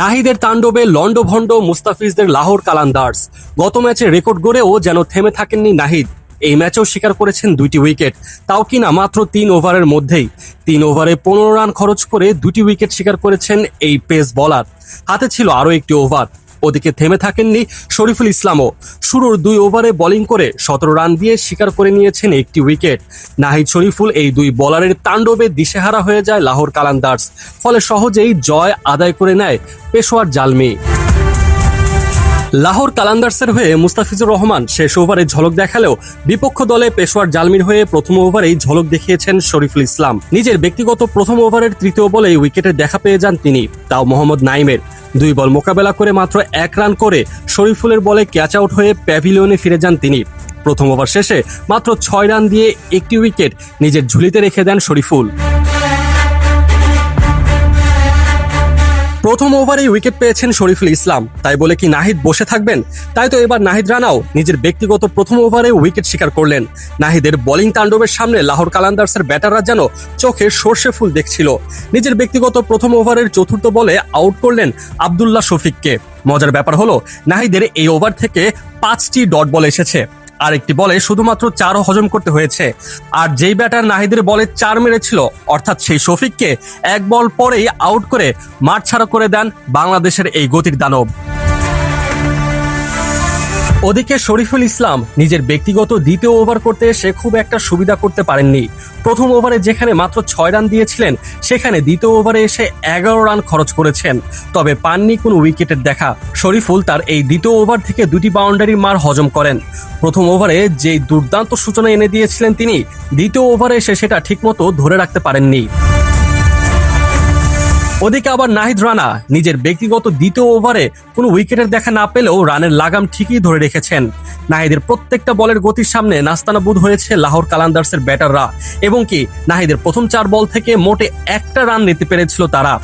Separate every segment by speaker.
Speaker 1: নাহিদের তাণ্ডবে লন্ডভন্ড মুস্তাফিজদের লাহোর কালান্দার্স। গত ম্যাচে রেকর্ড গড়েও যেন থেমে থাকেননি নাহিদ। এই ম্যাচেও শিকার করেছেন 2টি উইকেট, তাও কিনা মাত্র 3 ওভারের মধ্যেই। 3 ওভারে 15 রান খরচ করে 2টি উইকেট শিকার করেছেন এই পেস বলার। হাতে ছিল আরও একটি ওভার। ওদিকে থেমে থাকেননি শরীফুল ইসলামও। শুরুর 2 ওভারে বোলিং করে 17 রান দিয়ে শিকার করে নিয়েছেন একটি উইকেট। নাহিদ শরীফুল এই 2 বোলারের তাণ্ডবে দিশেহারা হয়ে যায় লাহোর কালান্দার্স। ফলে সহজেই জয় আদায় করে নেয় পেশোয়ার জালমি। লাহোর কালান্দার্সের হয়ে মুস্তাফিজুর রহমান শেষ ওভারে ঝলক দেখালেও বিপক্ষ দলে পেশোয়ার জালমির হয়ে প্রথম ওভারেই ঝলক দেখিয়েছেন শরীফুল ইসলাম। নিজের ব্যক্তিগত প্রথম ওভারের 3য় বলেই উইকেটের দেখা পেয়ে যান তিনি, তাও মোহাম্মদ নাইমের। 2 বল মোকাবেলা করে মাত্র 1 রান করে শরীফুলের বলে ক্যাচ আউট হয়ে প্যাভিলিয়নে ফিরে যান তিনি। প্রথম ওভার শেষে মাত্র 6 রান দিয়ে একটি উইকেট নিজের ঝুলিতে রেখে দেন শরীফুল। প্রথম ওভারেই উইকেট পেয়েছেন শরীফুল ইসলাম, তাই বলে কি নাহিদ বসে থাকবেন? তাই তো এবার নাহিদ রানাও নিজের ব্যক্তিগত প্রথম ওভারে উইকেট শিকার করলেন। নাহিদের বোলিং তাণ্ডবের সামনে লাহোর কালান্দার্সের ব্যাটাররা যেন চোখে সর্ষে ফুল দেখছিল। নিজের ব্যক্তিগত প্রথম ওভারের 4র্থ বলে আউট করলেন আব্দুল্লাহ শফিককে। মজার ব্যাপার হলো, নাহিদের এই ওভার থেকে 5টি ডট বল এসেছে, আর একটি বলে শুধুমাত্র 4 হজম করতে হয়েছে। আর যেই ব্যাটার নাহিদের বলে 4 মেরেছিল, অর্থাৎ সেই শফিককে 1 বল পরেই আউট করে মাঠ ছাড়া করে দেন বাংলাদেশের এই গতির দানব। ওদিকে শরীফুল ইসলাম নিজের ব্যক্তিগত 2য় ওভার করতে এসে খুব একটা সুবিধা করতে পারেননি। প্রথম ওভারে যেখানে মাত্র 6 রান দিয়েছিলেন, সেখানে 2য় ওভারে এসে 11 রান খরচ করেছেন, তবে পাননি কোনো উইকেটের দেখা। শরীফুল তার এই 2য় ওভার থেকে 2টি বাউন্ডারির মার হজম করেন। প্রথম ওভারে যেই দুর্দান্ত সূচনা এনে দিয়েছিলেন তিনি, 2য় ওভারে এসে সেটা ঠিকমতো ধরে রাখতে পারেননি। ওদিকে আবার নাহিদ রানা নিজের ব্যক্তিগত 2য় ওভারে কোনো উইকেটের দেখা না পেলেও রানের লাগাম ঠিকই ধরে রেখেছেন। নাহিদের প্রত্যেকটা বলের গতির সামনে নাস্তানাবুদ হয়েছে লাহোর কালান্দার্সের ব্যাটাররা, এবং কি নাহিদের প্রথম 4 বল থেকে মোটে 1টা রান নিতে পেরেছিল তারা।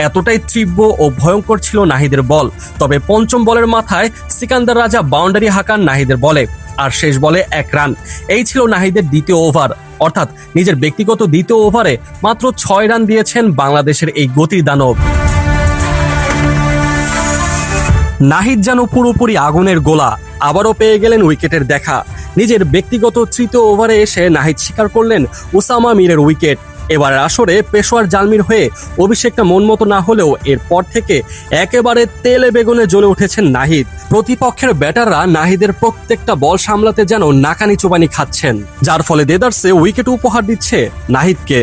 Speaker 1: এতটাই তীব্র ও ভয়ঙ্কর ছিল নাহিদের বল। তবে 5ম বলের মাথায় সিকান্দার রাজা বাউন্ডারি হাঁকান নাহিদের বলে, আর শেষ বলে 1 রান। এই ছিল নাহিদের 2য় ওভার, অর্থাৎ নিজের ব্যক্তিগত 2য় ওভারে মাত্র 6 রান দিয়েছেন বাংলাদেশের এই গতির দানব। নাহিদ যেন পুরোপুরি আগুনের গোলা, আবারও পেয়ে গেলেন উইকেটের দেখা। নিজের ব্যক্তিগত 3য় ওভারে এসে নাহিদ শিকার করলেন ওসামা মিরের উইকেট। এবারের আসরে পেশোয়ার জালমির হয়ে অভিষেকটা মন মতো না হলেও এরপর থেকে একেবারে তেলে বেগুনে জ্বলে উঠেছেন নাহিদ। প্রতিপক্ষের ব্যাটাররা নাহিদের প্রত্যেকটা বল সামলাতে যেন নাকানি চোবানি খাচ্ছেন, যার ফলে দেদারসে উইকেট উপহার দিচ্ছে নাহিদকে।